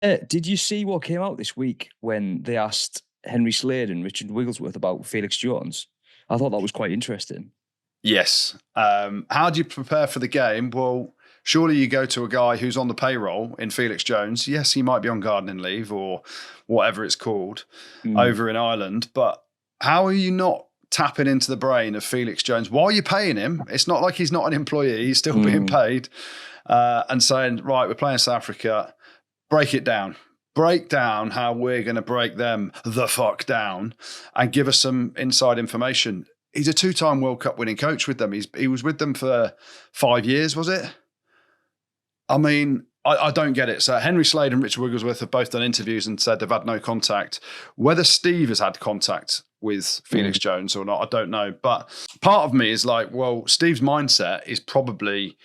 Did you see what came out this week when they asked Henry Slade and Richard Wigglesworth about Felix Jones? I thought that was quite interesting. Yes. How do you prepare for the game? Well, surely you go to a guy who's on the payroll in Felix Jones. Yes, he might be on gardening leave or whatever it's called over in Ireland, but how are you not tapping into the brain of Felix Jones? Why are you paying him? It's not like he's not an employee. He's still being paid. And saying, right, we're playing South Africa. Break it down. Break down how we're going to break them the fuck down and give us some inside information. He's a 2-time World Cup winning coach with them. He was with them for 5 years, was it? I mean, I don't get it. So Henry Slade and Richard Wigglesworth have both done interviews and said they've had no contact. Whether Steve has had contact with Felix Jones or not, I don't know. But part of me is like, well, Steve's mindset is probably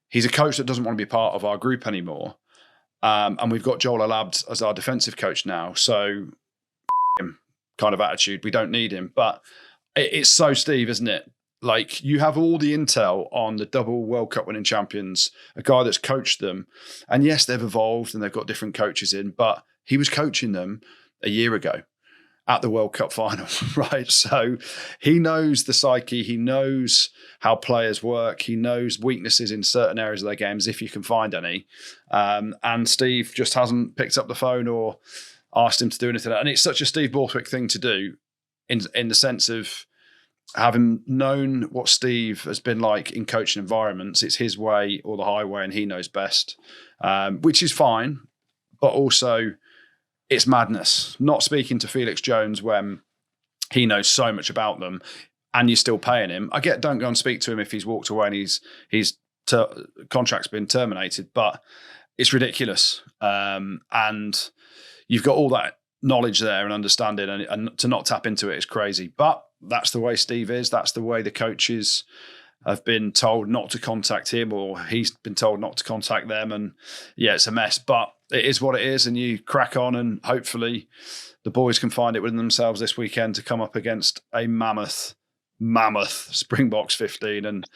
he's a coach that doesn't want to be part of our group anymore. And we've got Joel Alabd as our defensive coach now. So him kind of attitude, we don't need him. But it's so Steve, isn't it? Like, you have all the intel on the double World Cup winning champions, a guy that's coached them. And yes, they've evolved and they've got different coaches in, but he was coaching them a year ago at the World Cup final, right? So he knows the psyche. He knows how players work. He knows weaknesses in certain areas of their games, if you can find any. And Steve just hasn't picked up the phone or asked him to do anything. And it's such a Steve Borthwick thing to do in the sense of having known what Steve has been like in coaching environments. It's his way or the highway, and he knows best, which is fine. But also, it's madness not speaking to Felix Jones when he knows so much about them and you're still paying him. I get, don't go and speak to him if he's walked away and his contract's been terminated, but it's ridiculous. And you've got all that knowledge there and understanding, and to not tap into it is crazy. But that's the way Steve is. That's the way the coaches have been told not to contact him, or he's been told not to contact them. And yeah, it's a mess, but it is what it is, and you crack on, and hopefully the boys can find it within themselves this weekend to come up against a mammoth Springboks 15 and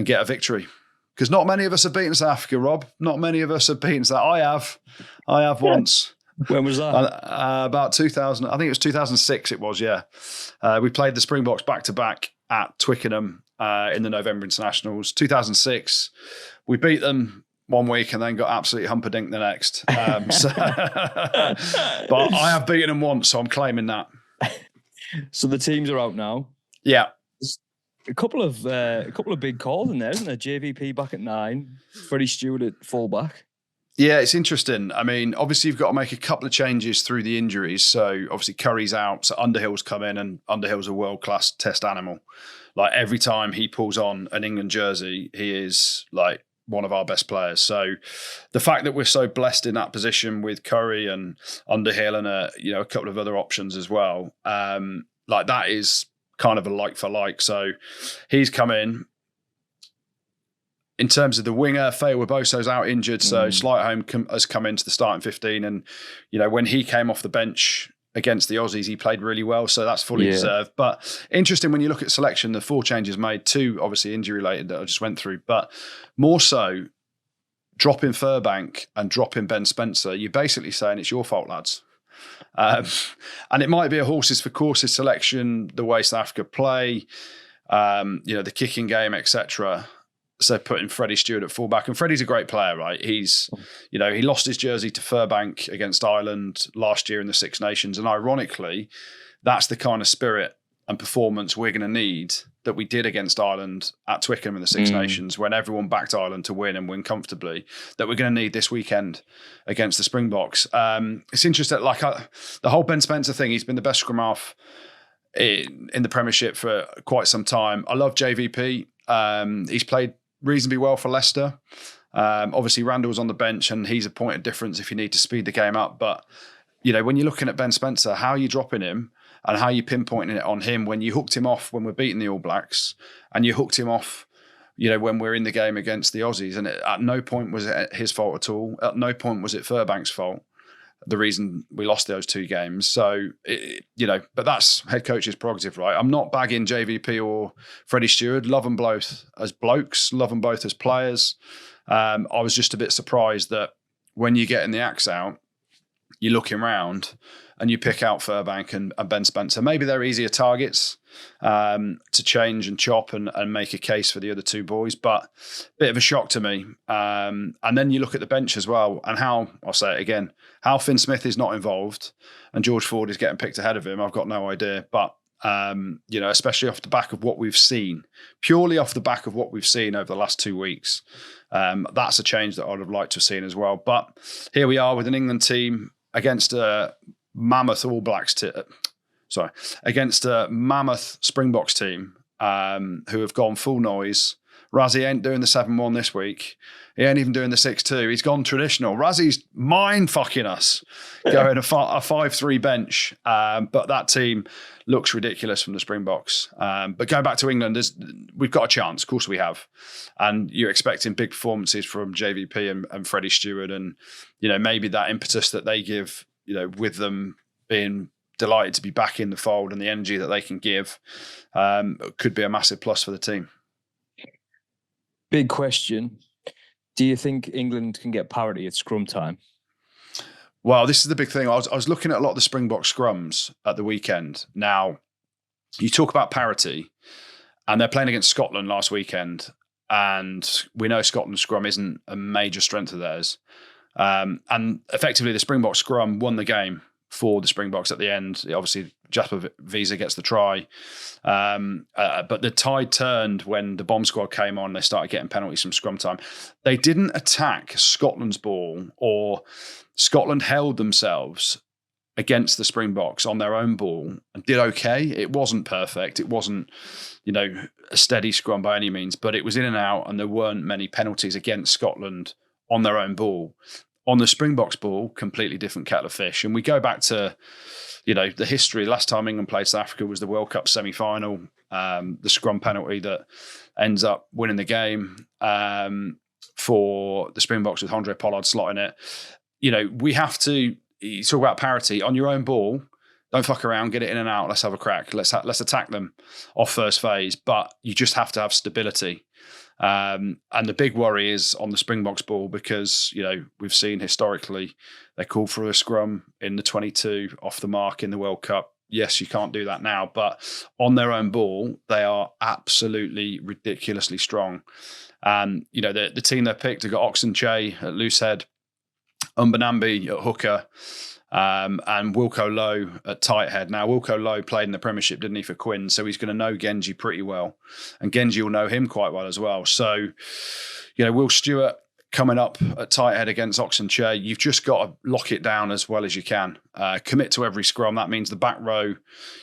get a victory. Because not many of us have beaten South Africa, Rob. Not many of us have beaten South. I have once. When was that? About 2000. I think it was 2006. It was, yeah. We played the Springboks back to back at Twickenham in the November internationals. 2006. We beat them one week and then got absolutely humperdincked the next. But I have beaten them once, so I'm claiming that. So the teams are out now. Yeah. There's a couple of big calls in there, isn't there? JVP back at 9, Freddie Stewart at fullback. Yeah, it's interesting. I mean, obviously you've got to make a couple of changes through the injuries. So obviously Curry's out, so Underhill's come in, and Underhill's a world-class test animal. Like, every time he pulls on an England jersey, he is like one of our best players. So the fact that we're so blessed in that position with Curry and Underhill and a couple of other options as well, like that is kind of a like for like. So he's come in. In terms of the winger, Feo Weboso's out injured, so Slightholme has come into the starting 15. And, when he came off the bench against the Aussies, he played really well, so that's fully deserved. But interesting when you look at selection, the 4 changes made, 2 obviously injury-related that I just went through, but more so, dropping Furbank and dropping Ben Spencer, you're basically saying it's your fault, lads. And it might be a horses for courses selection, the way South Africa play, the kicking game, etc. So putting Freddie Stewart at fullback, and Freddie's a great player, right? He's, he lost his jersey to Furbank against Ireland last year in the Six Nations. And ironically, that's the kind of spirit and performance we're going to need that we did against Ireland at Twickenham in the Six Nations, when everyone backed Ireland to win and win comfortably, that we're going to need this weekend against the Springboks. It's interesting, the whole Ben Spencer thing, he's been the best scrum half in the Premiership for quite some time. I love JVP. He's played reasonably well for Leicester. Obviously, Randall was on the bench, and he's a point of difference if you need to speed the game up. But, when you're looking at Ben Spencer, how are you dropping him and how are you pinpointing it on him when you hooked him off when we're beating the All Blacks, and you hooked him off, when we're in the game against the Aussies? And at no point was it his fault at all. At no point was it Furbank's fault, the reason we lost those 2 games. So, but that's head coach's prerogative, right? I'm not bagging JVP or Freddie Stewart. Love them both as blokes, love them both as players. I was just a bit surprised that when you're getting the axe out, you're looking round and you pick out Furbank and Ben Spencer. Maybe they're easier targets to change and chop and make a case for the other two boys, but bit of a shock to me. And then you look at the bench as well, and how, I'll say it again, how Finn Smith is not involved and George Ford is getting picked ahead of him, I've got no idea. But, especially off the back of what we've seen, purely off the back of what we've seen over the last 2 weeks, that's a change that I'd have liked to have seen as well. But here we are with an England team against a mammoth All Blacks against a mammoth Springboks team who have gone full noise. Razzie ain't doing the 7-1 this week. He ain't even doing the 6-2. He's gone traditional. Razzie's mind fucking us, going a 5-3 bench. But that team looks ridiculous from the Springboks. But going back to England, we've got a chance. Of course we have. And you're expecting big performances from JVP and Freddie Stewart. And, maybe that impetus that they give, with them being delighted to be back in the fold and the energy that they can give could be a massive plus for the team. Big question. Do you think England can get parity at scrum time? Well, this is the big thing. I was looking at a lot of the Springbok scrums at the weekend. Now, you talk about parity, and they're playing against Scotland last weekend, and we know Scotland's scrum isn't a major strength of theirs. And effectively, the Springbok scrum won the game for the Springboks at the end. Obviously, Jasper Wiese gets the try. But the tide turned when the bomb squad came on. They started getting penalties from scrum time. They didn't attack Scotland's ball, or Scotland held themselves against the Springboks on their own ball and did okay. It wasn't perfect. It wasn't, a steady scrum by any means, but it was in and out, and there weren't many penalties against Scotland on their own ball. On the Springboks ball, completely different kettle of fish. And we go back to, the history. Last time England played South Africa was the World Cup semi-final, the scrum penalty that ends up winning the game for the Springboks with Andre Pollard slotting it. We have to, you talk about parity, on your own ball, don't fuck around, get it in and out, let's have a crack. Let's attack them off first phase. But you just have to have stability. And the big worry is on the Springboks ball because, we've seen historically they call for a scrum in the 22 off the mark in the World Cup. Yes, you can't do that now, but on their own ball, they are absolutely ridiculously strong. And, the team they picked have got Oxenche at loosehead, Umbanambi at hooker, and Wilco Lowe at tight head. Now, Wilco Lowe played in the Premiership, didn't he, for Quinn? So he's going to know Genji pretty well. And Genji will know him quite well as well. So, Will Stewart coming up at tight head against Oxenche, you've just got to lock it down as well as you can. Commit to every scrum. That means the back row,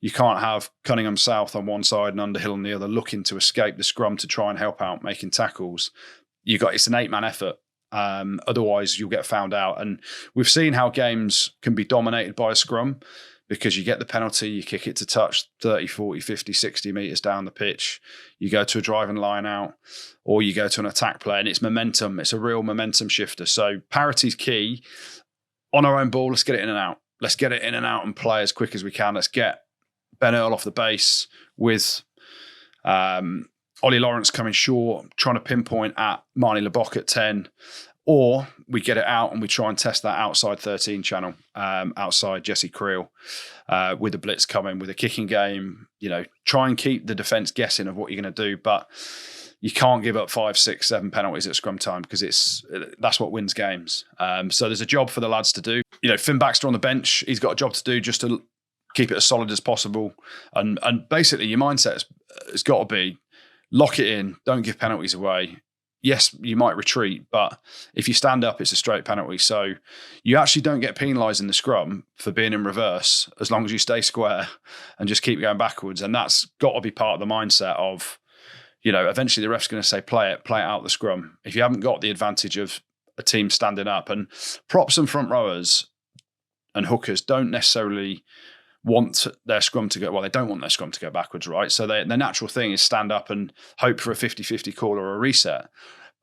you can't have Cunningham South on one side and Underhill on the other looking to escape the scrum to try and help out making tackles. It's an 8-man effort. Otherwise you'll get found out. And we've seen how games can be dominated by a scrum because you get the penalty, you kick it to touch 30, 40, 50, 60 metres down the pitch, you go to a driving line out, or you go to an attack play, and it's momentum. It's a real momentum shifter. So parity's key. On our own ball, let's get it in and out. Let's get it in and out and play as quick as we can. Let's get Ben Earl off the base with Ollie Lawrence coming short, trying to pinpoint at Marnie Lebok at 10, or we get it out and we try and test that outside 13 channel, outside Jesse Creel, with the blitz coming, with a kicking game, try and keep the defence guessing of what you're going to do, but you can't give up 5, 6, 7 penalties at scrum time because that's what wins games. So there's a job for the lads to do. Finn Baxter on the bench, he's got a job to do just to keep it as solid as possible. And basically your mindset has got to be, lock it in, don't give penalties away. Yes, you might retreat, but if you stand up, it's a straight penalty. So you actually don't get penalised in the scrum for being in reverse as long as you stay square and just keep going backwards. And that's got to be part of the mindset of, eventually the ref's going to say, play it out the scrum. If you haven't got the advantage of a team standing up, and props and front rowers and hookers don't necessarily want their scrum to go, well, they don't want their scrum to go backwards, right? So their natural thing is stand up and hope for a 50-50 call or a reset.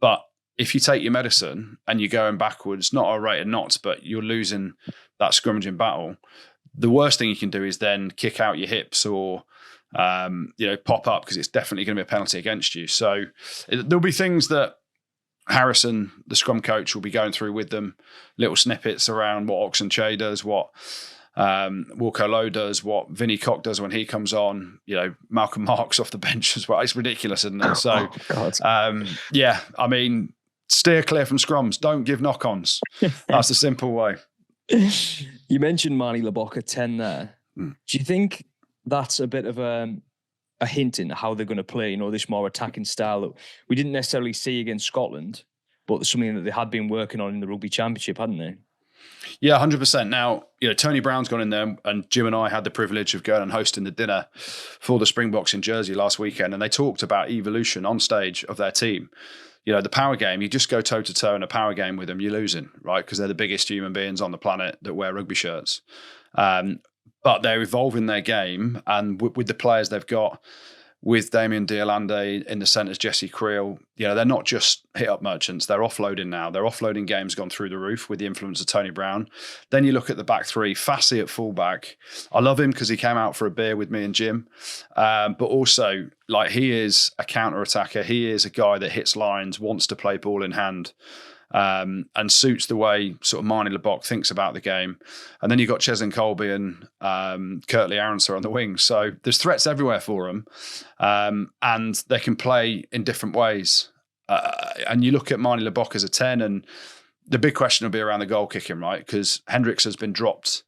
But if you take your medicine and you're going backwards, not at a rate of knots, but you're losing that scrummaging battle, the worst thing you can do is then kick out your hips or, pop up because it's definitely going to be a penalty against you. So there'll be things that Harrison, the scrum coach, will be going through with them little snippets around what Oxenchae does, what Wilco Low does, what Vinnie Cock does when he comes on. Malcolm Marks off the bench as well. It's ridiculous, isn't it? So, I mean, steer clear from scrums. Don't give knock-ons. That's the simple way. You mentioned Marnie Lebock at 10 there. Do you think that's a bit of a hint into how they're going to play, this more attacking style that we didn't necessarily see against Scotland, but something that they had been working on in the Rugby Championship, hadn't they? Yeah, 100%. Now, Tony Brown's gone in there, and Jim and I had the privilege of going and hosting the dinner for the Springboks in Jersey last weekend, and they talked about evolution on stage of their team. The power game, you just go toe-to-toe in a power game with them, you're losing, right? Because they're the biggest human beings on the planet that wear rugby shirts. But they're evolving their game, and with the players they've got, with Damien Diolande in the centres, Jesse Creel, they're not just hit-up merchants. They're offloading now. Their offloading game's gone through the roof with the influence of Tony Brown. Then you look at the back three, Fassi at fullback. I love him because he came out for a beer with me and Jim. But also, he is a counter-attacker. He is a guy that hits lines, wants to play ball in hand. And suits the way sort of Marnie Lebock thinks about the game. And then you've got Cheslin Colby and Kurtley Aronson on the wings. So there's threats everywhere for them. And they can play in different ways. And you look at Marnie Lebock as a 10, and the big question will be around the goal kicking, right? Because Hendricks has been dropped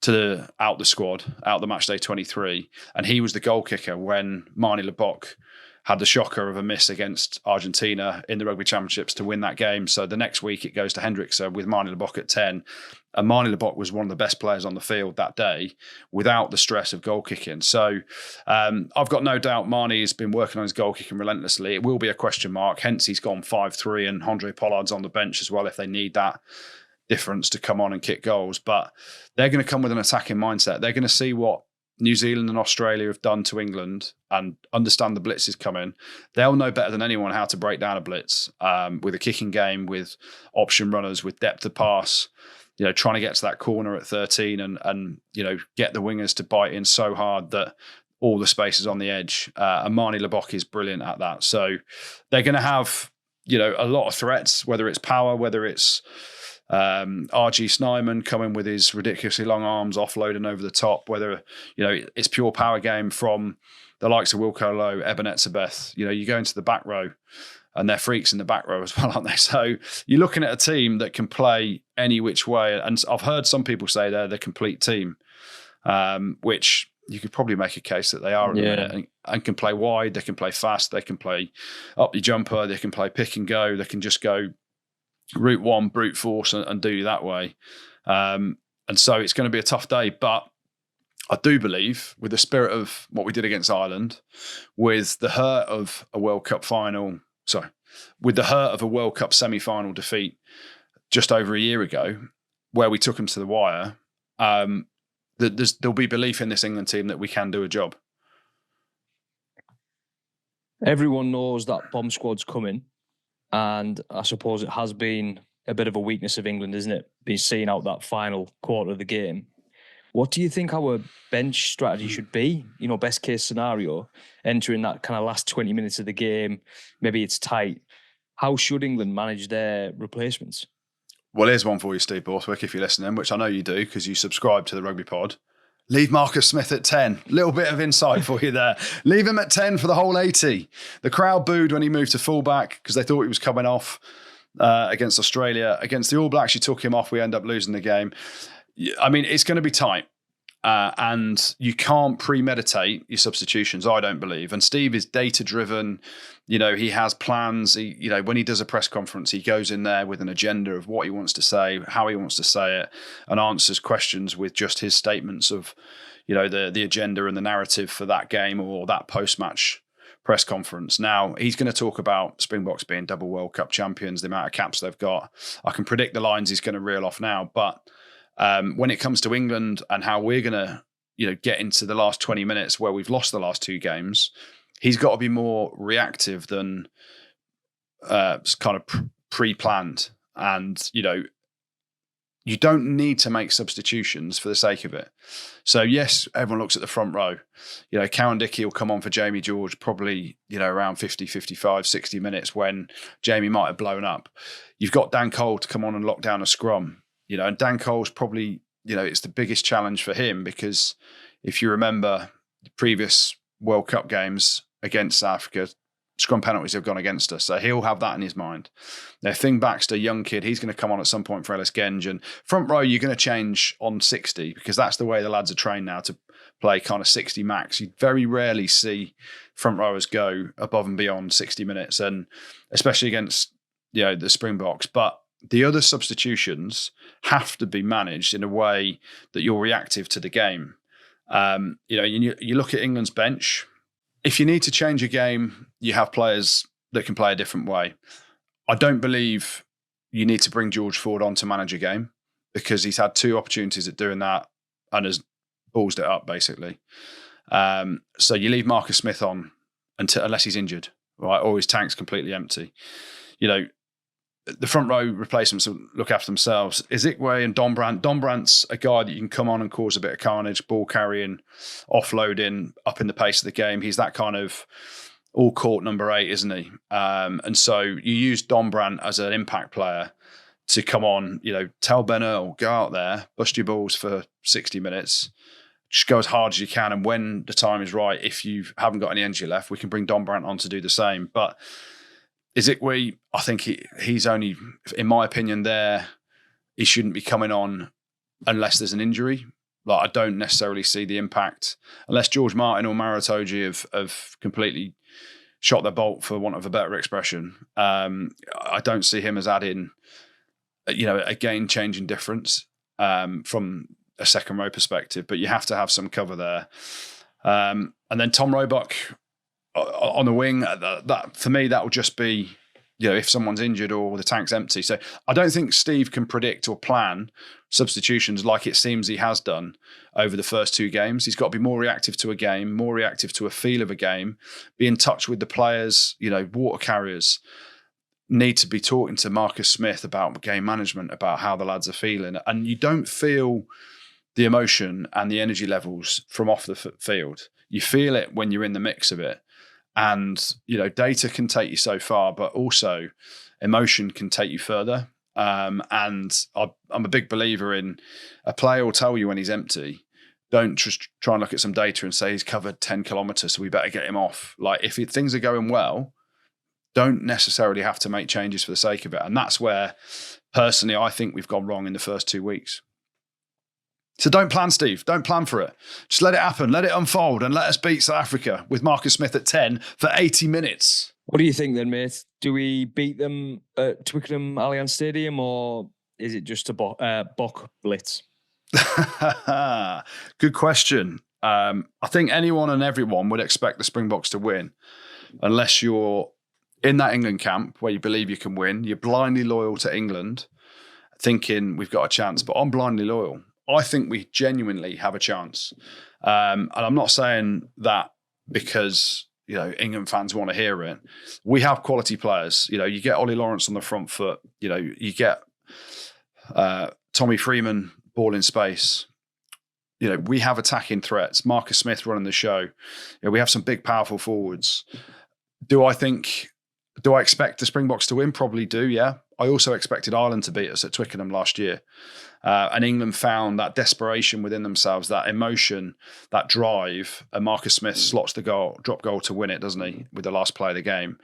out the squad, out the matchday 23. And he was the goal kicker when Marnie Lebock had the shocker of a miss against Argentina in the Rugby Championships to win that game. So the next week it goes to Hendricks with Marnie Lebock at 10. And Marnie Lebock was one of the best players on the field that day without the stress of goal kicking. So I've got no doubt Marnie has been working on his goal kicking relentlessly. It will be a question mark. Hence he's gone 5-3 and Andre Pollard's on the bench as well if they need that difference to come on and kick goals. But they're going to come with an attacking mindset. They're going to see what New Zealand and Australia have done to England and understand the blitz is coming. They'll know better than anyone how to break down a blitz with a kicking game, with option runners, with depth of pass, trying to get to that corner at 13 and get the wingers to bite in so hard that all the space is on the edge. And Marnie Lebock is brilliant at that. So they're going to have, a lot of threats, whether it's power, whether it's RG Snyman coming with his ridiculously long arms, offloading over the top, whether, it's pure power game from the likes of Wilco Low, Eben Etzebeth. You go into the back row and they're freaks in the back row as well, aren't they? So you're looking at a team that can play any which way. And I've heard some people say they're the complete team, which you could probably make a case that they are at the minute and can play wide, they can play fast, they can play up your jumper, they can play pick and go, they can just go route one, brute force and do that way. And so it's going to be a tough day. But I do believe with the spirit of what we did against Ireland, with the hurt of a World Cup semi-final defeat just over a year ago, where we took them to the wire, there'll be belief in this England team that we can do a job. Everyone knows that bomb squad's coming. And I suppose it has been a bit of a weakness of England, isn't it? Being seen out that final quarter of the game. What do you think our bench strategy should be? Best case scenario, entering that kind of last 20 minutes of the game, maybe it's tight. How should England manage their replacements? Well, here's one for you, Steve Borthwick, if you're listening, which I know you do because you subscribe to the Rugby Pod. Leave Marcus Smith at 10. Little bit of insight for you there. Leave him at 10 for the whole 80. The crowd booed when he moved to fullback because they thought he was coming off against Australia. Against the All Blacks, you took him off. We end up losing the game. I mean, it's going to be tight. And you can't premeditate your substitutions, I don't believe. And Steve is data-driven. He has plans. When he does a press conference, he goes in there with an agenda of what he wants to say, how he wants to say it, and answers questions with just his statements of, the agenda and the narrative for that game or that post-match press conference. Now, he's going to talk about Springboks being double World Cup champions, the amount of caps they've got. I can predict the lines he's going to reel off now, but when it comes to England and how we're going to, get into the last 20 minutes where we've lost the last two games, he's got to be more reactive than kind of pre-planned. And, you you don't need to make substitutions for the sake of it. So yes, everyone looks at the front row. Cowan Dickie will come on for Jamie George probably, around 50, 55, 60 minutes when Jamie might have blown up. You've got Dan Cole to come on and lock down a scrum, and Dan Cole's probably, it's the biggest challenge for him because if you remember the previous World Cup games against South Africa, scrum penalties have gone against us. So he'll have that in his mind. Now, Finn Baxter, young kid, he's going to come on at some point for Ellis Genge. And front row, you're going to change on 60 because that's the way the lads are trained now to play kind of 60 max. You very rarely see front rowers go above and beyond 60 minutes, and especially against the Springboks. But the other substitutions have to be managed in a way that you're reactive to the game. You look at England's bench. If you need to change a game, you have players that can play a different way. I don't believe you need to bring George Ford on to manage a game because he's had 2 opportunities at doing that and has ballsed it up, basically. So you leave Marcus Smith on unless he's injured, right, or his tank's completely empty. The front row replacements will look after themselves. Izikwe and Don Brandt. Don Brandt's a guy that you can come on and cause a bit of carnage, ball carrying, offloading, up in the pace of the game. He's that kind of all-court number 8, isn't he? And so you use Don Brandt as an impact player to come on, tell Ben Earl, go out there, bust your balls for 60 minutes, just go as hard as you can. And when the time is right, if you haven't got any energy left, we can bring Don Brandt on to do the same. But Izikwe, I think he's only, in my opinion, he shouldn't be coming on unless there's an injury. Like, I don't necessarily see the impact unless George Martin or Maratoji have completely shot their bolt, for want of a better expression. I don't see him as adding, a game-changing difference from a second row perspective. But you have to have some cover there. And then Tom Roebuck on the wing, that for me, that will just be, if someone's injured or the tank's empty. So I don't think Steve can predict or plan substitutions like it seems he has done over the first 2 games. He's got to be more reactive to a game, more reactive to a feel of a game, be in touch with the players, water carriers, need to be talking to Marcus Smith about game management, about how the lads are feeling. And you don't feel the emotion and the energy levels from off the field. You feel it when you're in the mix of it. And, data can take you so far, but also emotion can take you further. And I'm a big believer in a player will tell you when he's empty. Don't just try and look at some data and say he's covered 10 kilometres, so we better get him off. Like, if things are going well, don't necessarily have to make changes for the sake of it. And that's where, personally, I think we've gone wrong in the first 2 weeks. So don't plan, Steve. Don't plan for it. Just let it happen. Let it unfold and let us beat South Africa with Marcus Smith at 10 for 80 minutes. What do you think then, mate? Do we beat them at Twickenham Allianz Stadium, or is it just a Bok blitz? Good question. I think anyone and everyone would expect the Springboks to win unless you're in that England camp where you believe you can win. You're blindly loyal to England, thinking we've got a chance, but I'm blindly loyal. I think we genuinely have a chance. And I'm not saying that because, England fans want to hear it. We have quality players. You get Ollie Lawrence on the front foot. You get Tommy Freeman ball in space. We have attacking threats. Marcus Smith running the show. We have some big, powerful forwards. Do I expect the Springboks to win? Probably do, yeah. I also expected Ireland to beat us at Twickenham last year. And England found that desperation within themselves, that emotion, that drive. And Marcus Smith slots the drop goal to win it, doesn't he, with the last play of the game.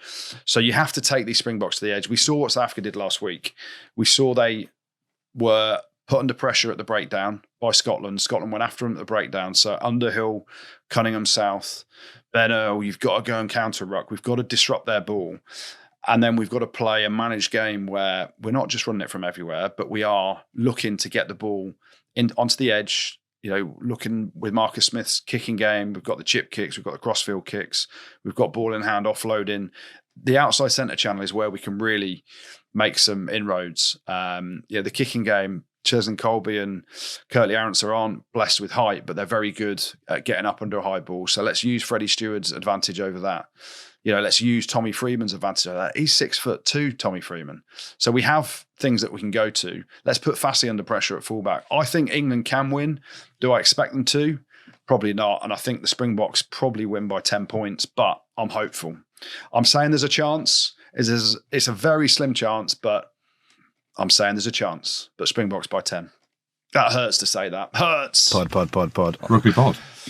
So you have to take these Springboks to the edge. We saw what South Africa did last week. We saw they were put under pressure at the breakdown by Scotland. Scotland went after them at the breakdown. So Underhill, Cunningham South, Ben Earl, you've got to go and counter ruck. We've got to disrupt their ball. And then we've got to play a managed game where we're not just running it from everywhere, but we are looking to get the ball onto the edge, looking with Marcus Smith's kicking game. We've got the chip kicks, we've got the crossfield kicks, we've got ball in hand offloading. The outside centre channel is where we can really make some inroads. The kicking game, Cheslin Colby and Curtly Aronson aren't blessed with height, but they're very good at getting up under a high ball. So let's use Freddie Steward's advantage over that. Let's use Tommy Freeman's advantage over that. He's 6'2", Tommy Freeman. So we have things that we can go to. Let's put Fassi under pressure at fullback. I think England can win. Do I expect them to? Probably not. And I think the Springboks probably win by 10 points, but I'm hopeful. I'm saying there's a chance. It's a very slim chance, but I'm saying there's a chance. But Springboks by 10. That hurts to say that. Hurts. Pod. Rugby pod.